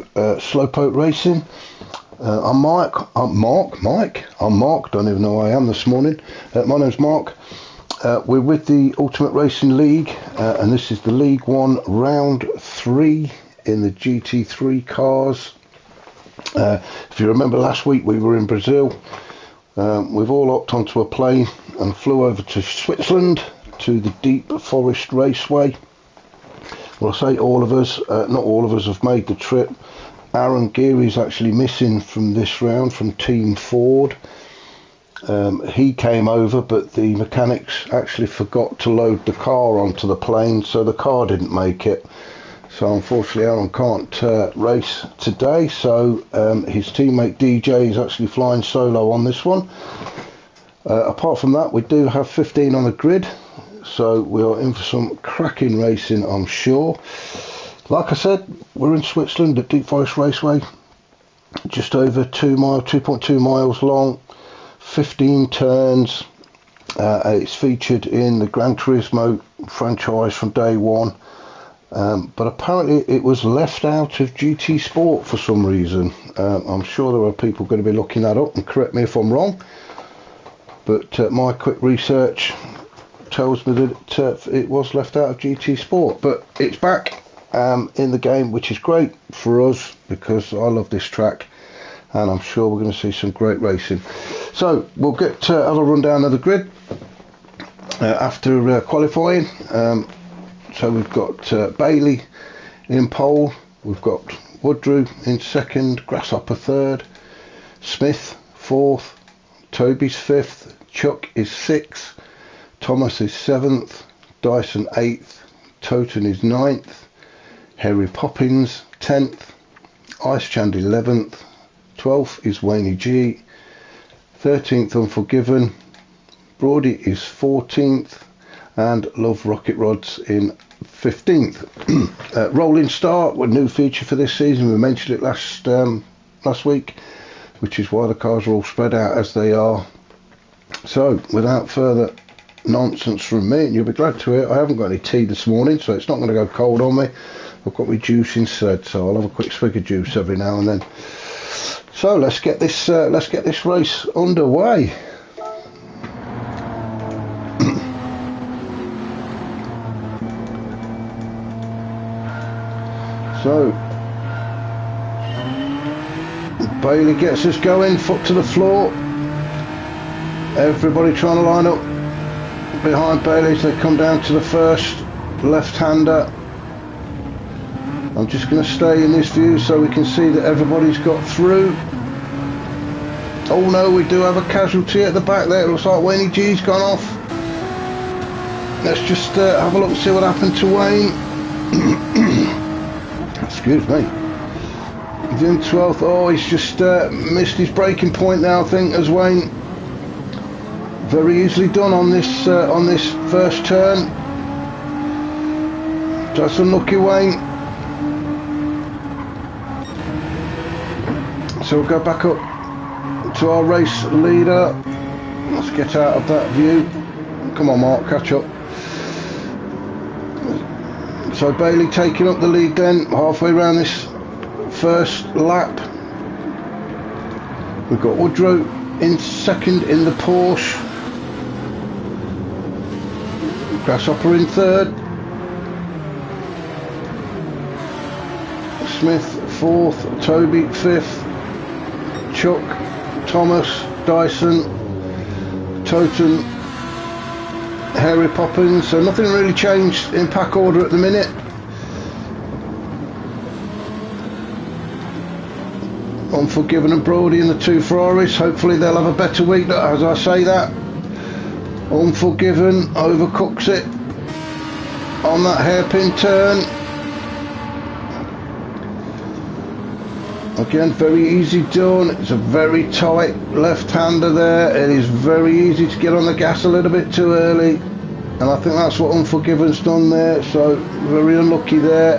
to Slowpoke Racing. I'm Mark. I'm Mark. Don't even know who I am this morning. My name's Mark. We're with the Ultimate Racing League, and this is the League 1 Round 3 in the GT3 cars. If you remember last week, we were in Brazil. We've all hopped onto a plane and flew over to Switzerland to the Deep Forest Raceway. Well, I say all of us, not all of us have made the trip. Aaron Geary's actually missing from this round from Team Ford. He came over, but the mechanics actually forgot to load the car onto the plane, so the car didn't make it. So unfortunately Aaron can't race today, so his teammate DJ is actually flying solo on this one. Apart from that, we do have 15 on the grid, so we are in for some cracking racing, I'm sure. Like I said, we're in Switzerland at Deep Forest Raceway, just over 2.2 miles long, 15 turns. It's featured in the Gran Turismo franchise from day one. But apparently it was left out of GT Sport for some reason. I'm sure there are people going to be looking that up and correct me if I'm wrong, but my quick research tells me that it was left out of GT Sport, but it's back in the game, which is great for us because I love this track and I'm sure we're going to see some great racing. So we'll get have a rundown of the grid after qualifying. So we've got Bailey in pole, we've got Woodrow in second, Grasshopper third, Smith fourth, Toby's fifth, Chuck is sixth, Thomas is seventh, Dyson eighth, Toten is ninth, Harry Poppins 10th, Ice Chand 11th, 12th is Wayne G, 13th Unforgiven, Brody is 14th, and Love Rocket Rods in 15th. Rolling Start, a new feature for this season. We mentioned it last week, which is why the cars are all spread out as they are. So without further nonsense from me, and you'll be glad to hear I haven't got any tea this morning, so it's not going to go cold on me. I've got my juice instead, so I'll have a quick swig of juice every now and then. So let's get this race underway. So Bailey gets us going, foot to the floor. Everybody trying to line up behind Bailey as they come down to the first left-hander. I'm just going to stay in this view so we can see that everybody's got through. Oh no, we do have a casualty at the back there. It looks like Wayne G's gone off. Let's just have a look and see what happened to Wayne. Excuse me. He's in 12th. Oh, he's just missed his braking point now, I think, as Wayne. Very easily done on this first turn. That's unlucky, Wayne. So we'll go back up to our race leader. Let's get out of that view. Come on, Mark, catch up. So Bailey taking up the lead then, halfway around this first lap. We've got Woodrow in second in the Porsche. Grasshopper in third. Smith fourth, Toby fifth, Chuck, Thomas, Dyson, Toten, Harry Poppins. So nothing really changed in pack order at the minute. Unforgiven and Brody in the two Ferraris. Hopefully they'll have a better week as I say that. Unforgiven overcooks it on that hairpin turn. Again, very easy done. It's a very tight left-hander there. It is very easy to get on the gas a little bit too early, and I think that's what Unforgiven's done there, so very unlucky there.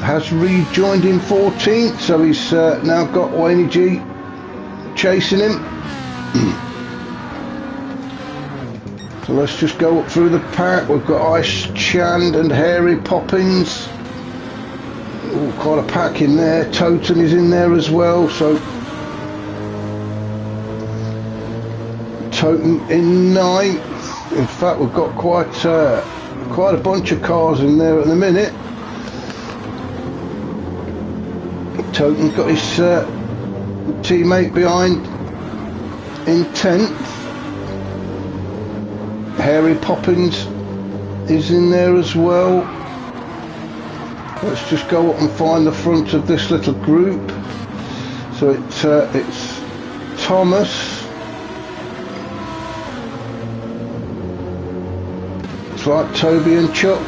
Has rejoined in 14th, so he's now got Wayne G chasing him. So let's just go up through the pack. We've got Ice Chand and Harry Poppins. quite a pack in there. Toten is in there as well, so Toten in 9th. In fact, we've got quite a bunch of cars in there at the minute. Toten's got his teammate behind in 10th. Hairy Poppins is in there as well. Let's just go up and find the front of this little group. So it's Thomas. It's like Toby and Chuck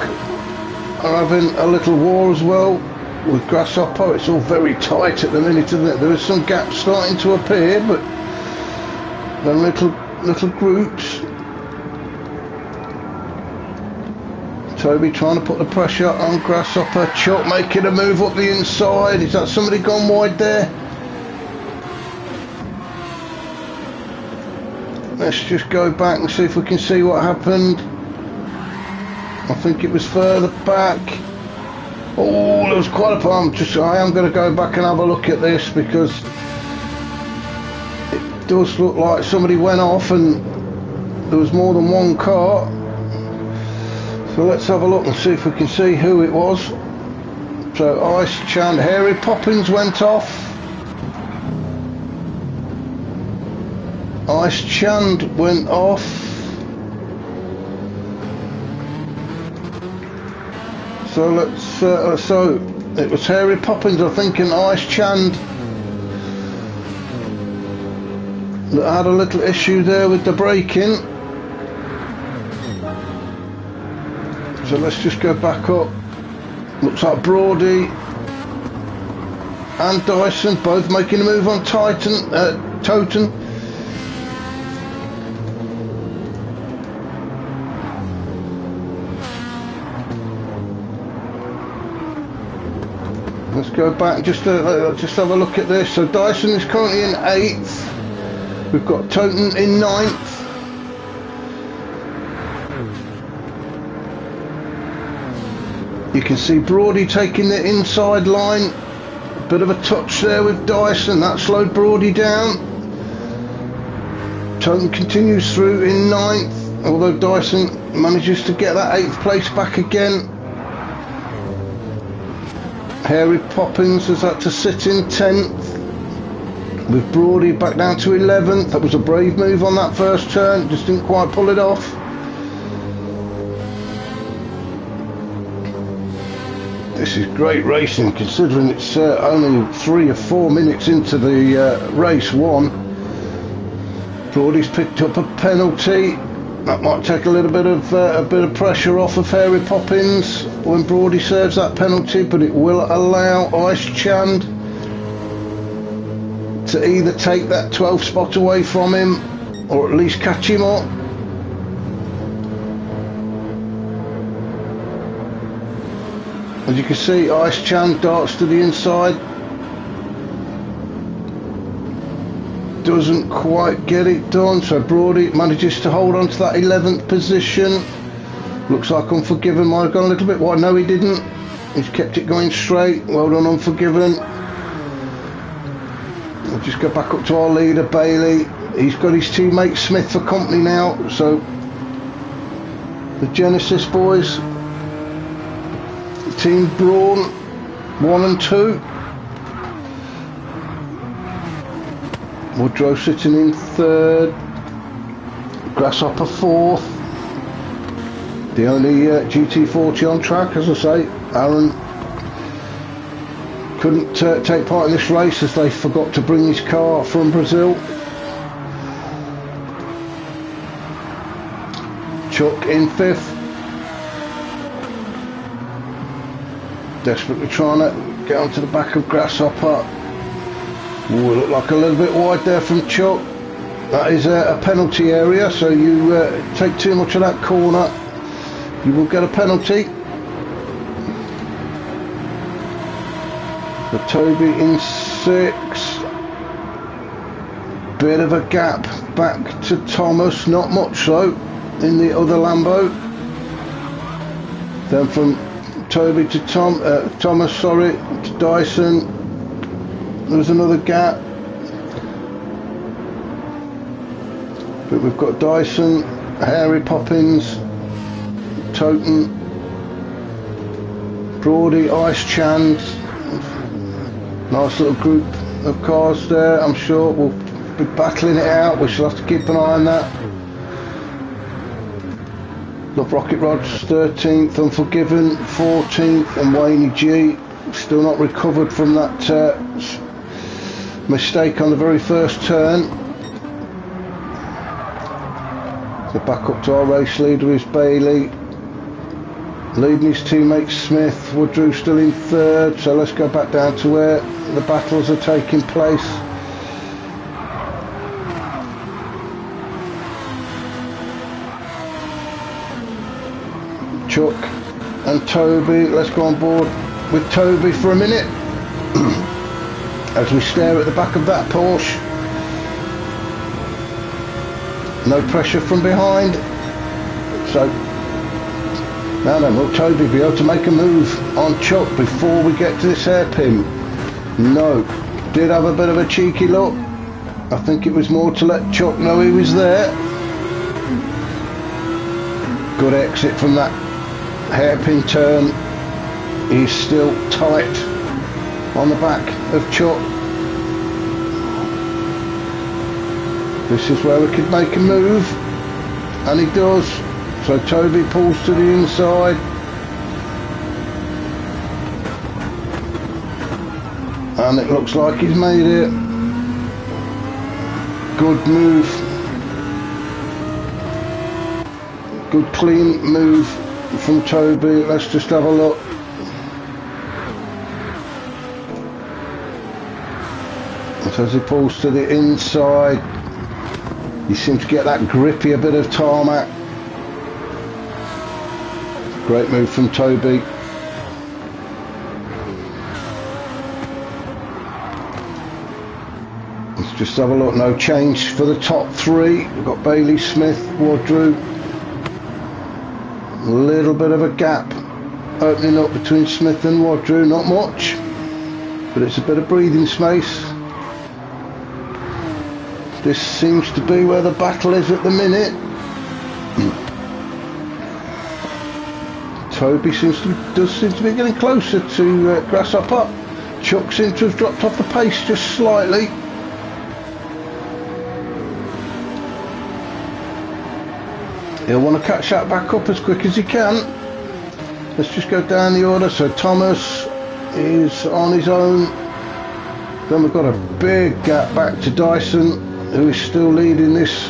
are having a little war as well with Grasshopper. It's all very tight at the minute, isn't it? There is some gaps starting to appear, but they're little groups. Toby trying to put the pressure on Grasshopper. Chuck making a move up the inside. Is that somebody gone wide there? Let's just go back and see if we can see what happened. I think it was further back. Oh, there was quite a pump. I am going to go back and have a look at this, because it does look like somebody went off and there was more than one car. So let's have a look and see if we can see who it was. So Ice Chand, Hairy Poppins went off. Ice Chand went off. So let's so it was Hairy Poppins, I think, and Ice Chand that had a little issue there with the braking. So let's just go back up. Looks like Brody and Dyson both making a move on Toten. Let's go back just have a look at this. So Dyson is currently in 8th. We've got Toten in 9th. You can see Brody taking the inside line. Bit of a touch there with Dyson. That slowed Brody down. Toten continues through in 9th, although Dyson manages to get that 8th place back again. Hairy Poppins has had to sit in 10th, with Brody back down to 11th. That was a brave move on that first turn, just didn't quite pull it off. This is great racing, considering it's only 3 or 4 minutes into the race one. Brody's picked up a penalty. That might take a little bit of pressure off of Hairy Poppins when Brody serves that penalty, but it will allow Ice Chand to either take that 12th spot away from him or at least catch him up. As you can see, Ice Chand darts to the inside. Doesn't quite get it done, so Brody manages to hold on to that 11th position. Looks like Unforgiven might have gone a little bit wide. No, he didn't. He's kept it going straight. Well done, Unforgiven. We'll just go back up to our leader, Bailey. He's got his teammate Smith for company now, so the Genesis boys, Team Brawn 1 and 2. Woodrow sitting in 3rd, Grasshopper 4th. The only GT40 on track, as I say. Aaron couldn't take part in this race as they forgot to bring his car from Brazil. Chuck in 5th. Desperately trying to get onto the back of Grasshopper. Ooh, look like a little bit wide there from Chuck. That is a penalty area, so you take too much of that corner, you will get a penalty. So Toby in 6th. Bit of a gap back to Thomas, not much so, in the other Lambo. Then from Toby to Thomas, sorry, to Dyson. There was another gap. But we've got Dyson, Harry Poppins, Toten, Brody, Ice Chand. Nice little group of cars there. I'm sure we'll be battling it out. We shall have to keep an eye on that. Love Rocket Rod's 13th, Unforgiven 14th, and Wayne G still not recovered from that mistake on the very first turn. So back up to our race leader is Bailey, leading his teammate Smith. Woodrow still in third, so let's go back down to where the battles are taking place. Chuck and Toby, let's go on board with Toby for a minute as we stare at the back of that Porsche. No pressure from behind, so now then, will Toby be able to make a move on Chuck before we get to this hairpin? No. Did have a bit of a cheeky look. I think it was more to let Chuck know he was there. Good exit from that hairpin turn. He's still tight on the back of Chuck. This is where we could make a move, and he does. So Toby pulls to the inside. And it looks like he's made it. Good move. Good clean move from Toby. Let's just have a look. So as he pulls to the inside, you seem to get that grippy a bit of tarmac. Great move from Toby. Let's just have a look. No change for the top three. We've got Bailey, Smith, Woodrow. A little bit of a gap opening up between Smith and Woodrow. Not much, but it's a bit of breathing space. This seems to be where the battle is at the minute. Toby does seem to be getting closer to Grasshopper. Chuck seems to have dropped off the pace just slightly. He'll want to catch that back up as quick as he can. Let's just go down the order. So Thomas is on his own. Then we've got a big gap back to Dyson, who is still leading this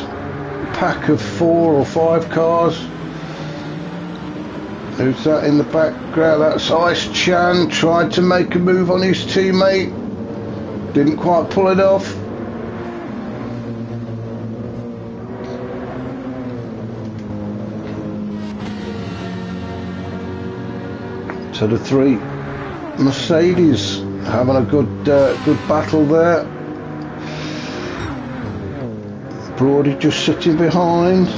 pack of 4 or 5 cars. Who's that in the background? That's Ice Chan. Tried to make a move on his teammate. Didn't quite pull it off. So the 3 Mercedes having a good battle there. Brody just sitting behind.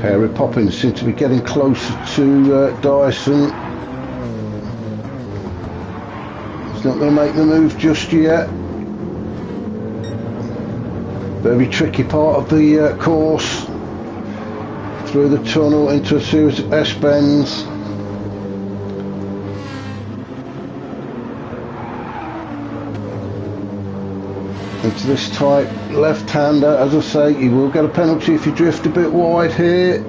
Harry Poppins seems to be getting closer to Dyson. He's not going to make the move just yet. Very tricky part of the course. Through the tunnel into a series of S-bends. Into this tight left-hander. As I say, you will get a penalty if you drift a bit wide here.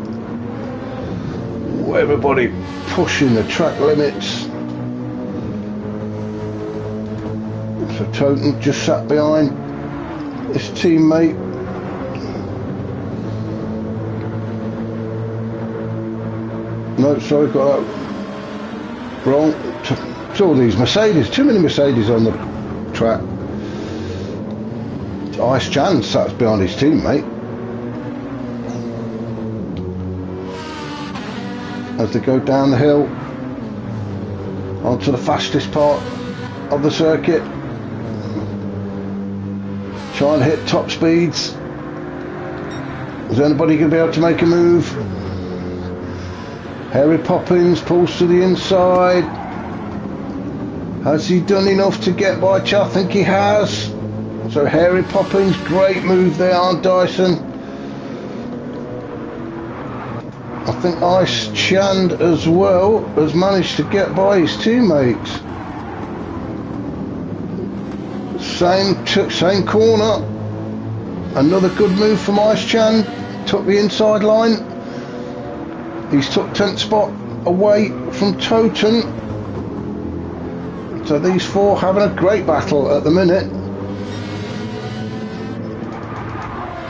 Everybody pushing the track limits. So Toten just sat behind his teammate. No, sorry, got that wrong. It's all these Mercedes, too many Mercedes on the track. Ice Chan sat behind his teammate. As they go down the hill onto the fastest part of the circuit. Trying to hit top speeds. Is anybody going to be able to make a move? Harry Poppins pulls to the inside. Has he done enough to get by? I think he has. So Harry Poppins, great move there on Dyson. I think Ice Chand as well has managed to get by his teammates. Same corner. Another good move from Ice Chand. Took the inside line. He's took 10th spot away from Toten. So these four having a great battle at the minute.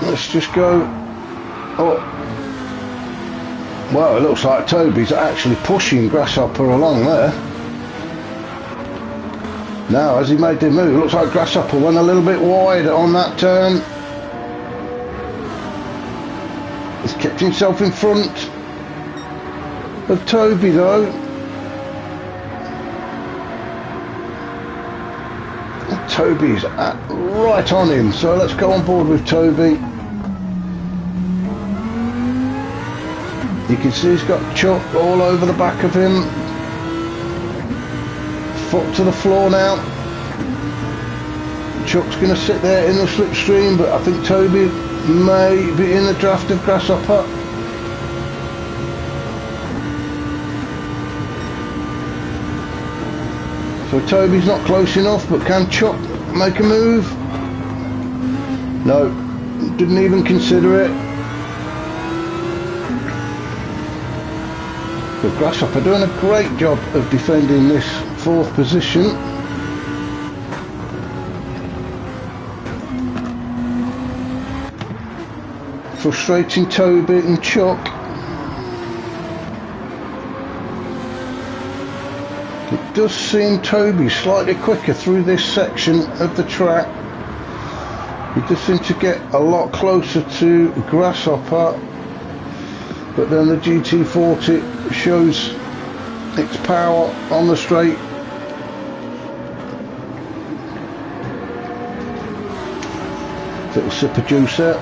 Let's just go. Oh. Well, it looks like Toby's actually pushing Grasshopper along there. Now, as he made the move, it looks like Grasshopper went a little bit wide on that turn. He's kept himself in front of Toby though. Toby's right on him, so let's go on board with Toby. You can see he's got Chuck all over the back of him. Foot to the floor now. Chuck's going to sit there in the slipstream, but I think Toby may be in the draft of Grasshopper. So Toby's not close enough, but can Chuck make a move? No, didn't even consider it. But Grasshopper doing a great job of defending this 4th position. Frustrating Toby and Chuck. It does seem Toby slightly quicker through this section of the track. He does seem to get a lot closer to Grasshopper, but then the GT40 shows its power on the straight. Little sip of juice there.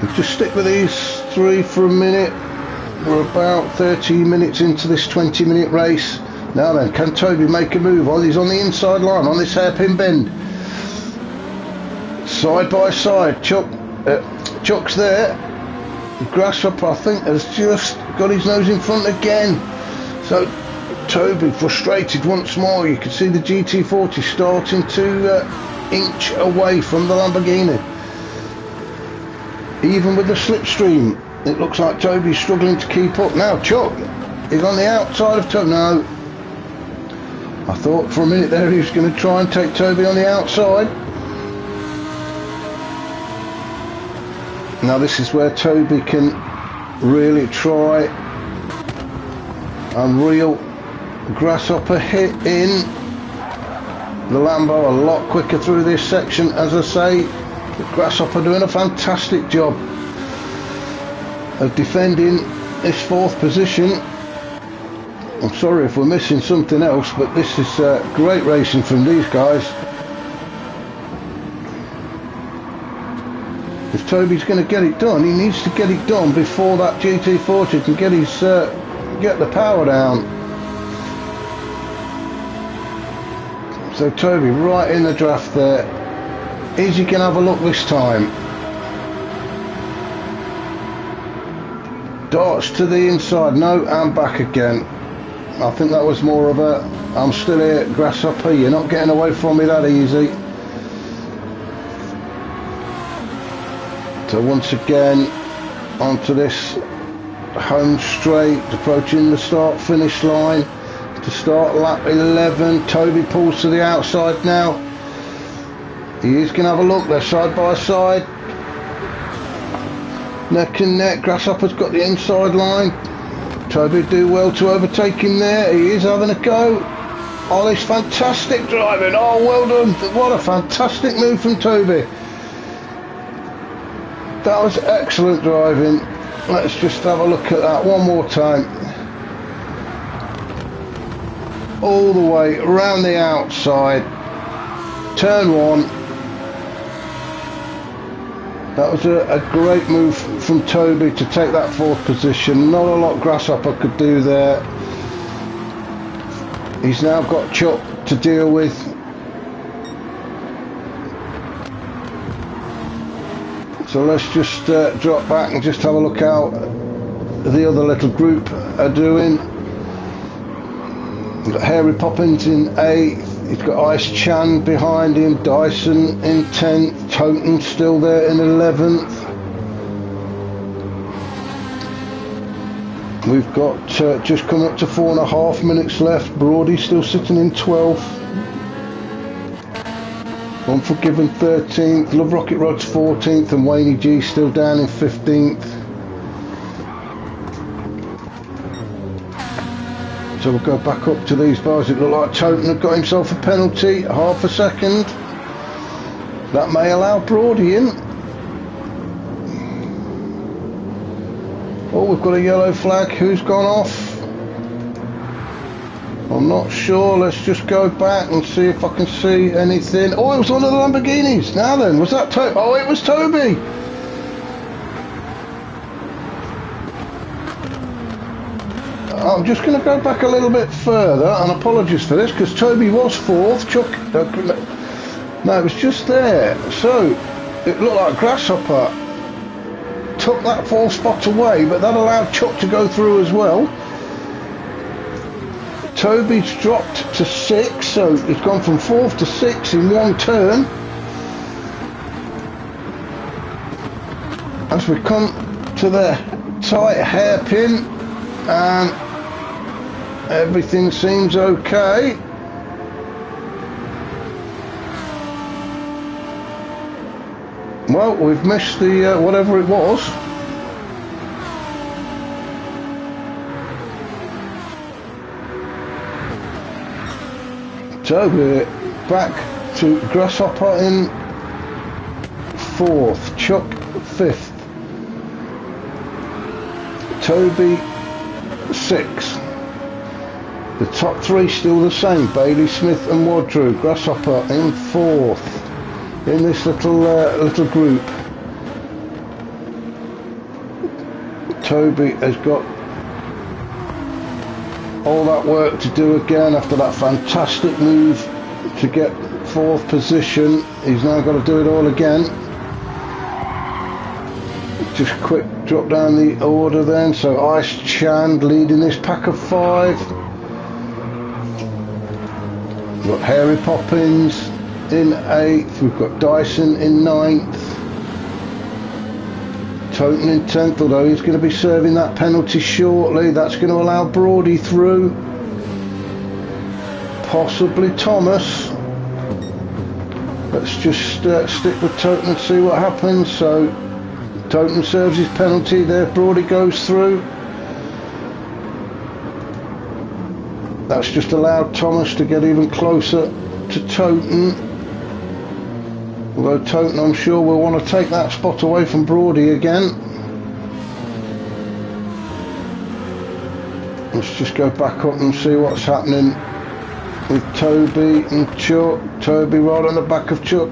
We'll just stick with these 3 for a minute. We're about 13 minutes into this 20-minute race. Now then, can Toby make a move while he's on the inside line on this hairpin bend? Side by side, Chuck's there. Grasshopper, I think, has just got his nose in front again. So Toby frustrated once more. You can see the GT40 starting to inch away from the Lamborghini. Even with the slipstream, it looks like Toby's struggling to keep up. Now Chuck is on the outside of Toby. No, I thought for a minute there he was going to try and take Toby on the outside. Now this is where Toby can really try and reel Grasshopper hit in. The Lambo a lot quicker through this section, as I say. Grasshopper doing a fantastic job of defending this 4th position. I'm sorry if we're missing something else, but this is great racing from these guys. If Toby's going to get it done, he needs to get it done before that GT40 can get his get the power down. So Toby right in the draft there. Is he going to have a look this time? Darts to the inside, no, and back again. I think that was more of a, I'm still here, Grasshopper, you're not getting away from me that easy. So once again, onto this home straight, approaching the start finish line to start lap 11. Toby pulls to the outside now. He is going to have a look, they're side by side. Neck and neck, Grasshopper's got the inside line. Toby do well to overtake him there, he is having a go. Oh, this fantastic driving, oh well done, what a fantastic move from Toby. That was excellent driving. Let's just have a look at that one more time. All the way around the outside. turn one. That was a great move from Toby to take that 4th position. Not a lot Grasshopper could do there. He's now got Chuck to deal with. So let's just drop back and just have a look how the other little group are doing. We've got Hairy Poppins in 8th. He's got Ice Chan behind him, Dyson in 10th, Toten still there in 11th. We've got just come up to 4.5 minutes left. Brody still sitting in 12th. Unforgiven 13th, Love Rocket Rod's 14th, and Wayne G still down in 15th. So we'll go back up to these bars. It looked like Toten had got himself a penalty, half a second. That may allow Brody in. Oh, we've got a yellow flag. Who's gone off? I'm not sure. Let's just go back and see if I can see anything. Oh, it was one of the Lamborghinis. Now then, was that Toby? Oh, it was Toby. I'm just going to go back a little bit further, and apologies for this, because Toby was 4th. Chuck, no, it was just there. So it looked like Grasshopper took that 4th spot away, but that allowed Chuck to go through as well. Toby's dropped to 6, so he's gone from 4th to 6th in one turn. As we come to the tight hairpin, and everything seems okay. Well, we've missed the whatever it was. So we're back to Grasshopper in 4th, Chuck 5th, Toby 6th. The top 3 still the same, Bailey, Smith and Wadrew. Grasshopper in 4th in this little group. Toby has got all that work to do again after that fantastic move to get 4th position. He's now got to do it all again. Just quick drop down the order then. So Ice Chan leading this pack of 5. We've got Hairy Poppins in 8th. We've got Dyson in 9th. Toten in 10th, although he's going to be serving that penalty shortly. That's going to allow Brody through. Possibly Thomas. Let's just stick with Toten and see what happens. So Toten serves his penalty there. Brody goes through. That's just allowed Thomas to get even closer to Toten. Although Toten, I'm sure, will want to take that spot away from Brody again. Let's just go back up and see what's happening with Toby and Chuck. Toby right on the back of Chuck.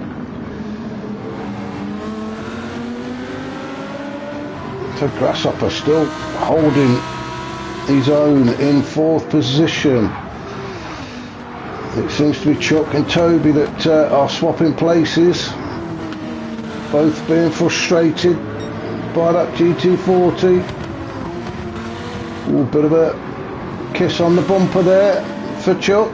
So Grasshopper still holding his own in 4th position. It seems to be Chuck and Toby that are swapping places, both being frustrated by that GT40. Ooh, bit of a kiss on the bumper there for Chuck.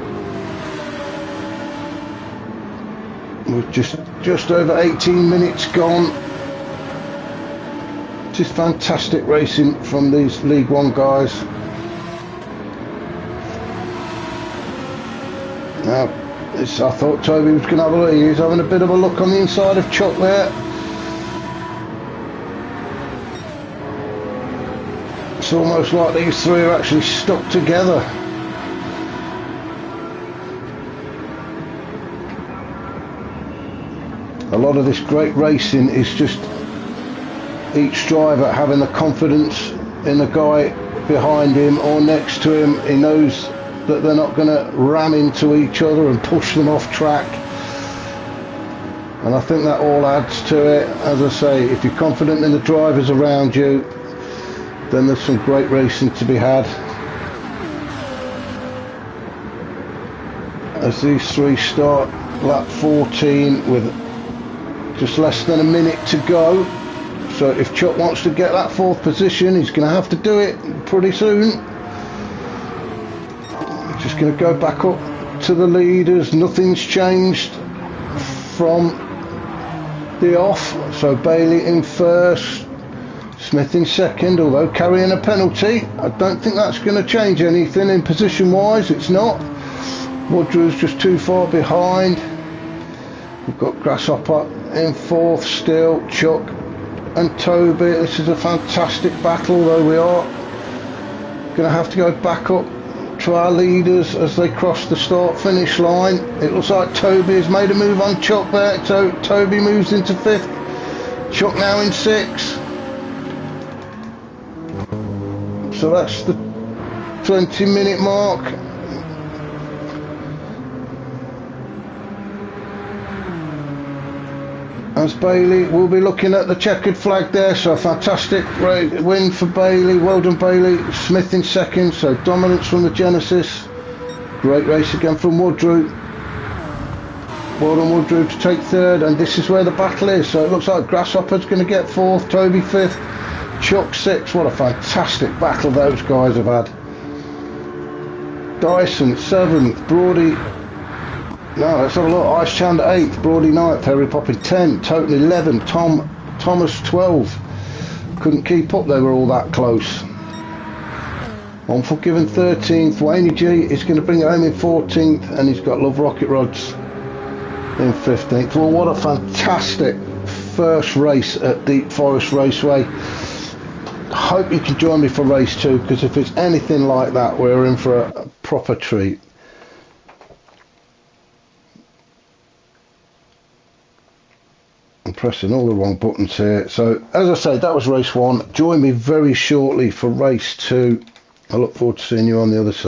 We're just over 18 minutes gone. Just fantastic racing from these League One guys. Now, I thought Toby was going to have a look. He's having a bit of a look on the inside of Chuck there. It's almost like these 3 are actually stuck together. A lot of this great racing is just each driver having the confidence in the guy behind him or next to him. He knows that they're not going to ram into each other and push them off track. and I think that all adds to it. As I say, if you're confident in the drivers around you, then there's some great racing to be had. As these three start lap 14 with just less than a minute to go. So if Chuck wants to get that 4th position, he's going to have to do it pretty soon. Just going to go back up to the leaders. Nothing's changed from the off. So Bailey in 1st, Smith in 2nd, although carrying a penalty. I don't think that's going to change anything in position wise. It's not. Woodrow's just too far behind. We've got Grasshopper in 4th still, Chuck and Toby. This is a fantastic battle, though we are going to have to go back up to our leaders as they cross the start finish line. It looks like Toby has made a move on Chuck there, so Toby moves into 5th, Chuck now in 6th. So that's the 20-minute mark. As Bailey will be looking at the checkered flag there, so a fantastic win for Bailey. Well done, Bailey. Smith in 2nd, so dominance from the Genesis. Great race again from Woodrow. Well done, Woodrow, to take 3rd, and this is where the battle is. So it looks like Grasshopper's going to get 4th, Toby 5th, Chuck 6th. What a fantastic battle those guys have had. Dyson 7th, Brody. No, let's have a look. Ice Chand 8th, Brody 9th, Harry Poppin 10th, Total 11, Thomas 12. Couldn't keep up, they were all that close. Unforgiven 13th, Wayne G is going to bring it home in 14th, and he's got Love Rocket Rods in 15th. Well, what a fantastic first race at Deep Forest Raceway. Hope you can join me for race 2, because if it's anything like that, we're in for a proper treat. I'm pressing all the wrong buttons here. So as I say, that was race 1. Join me very shortly for race 2. I look forward to seeing you on the other side.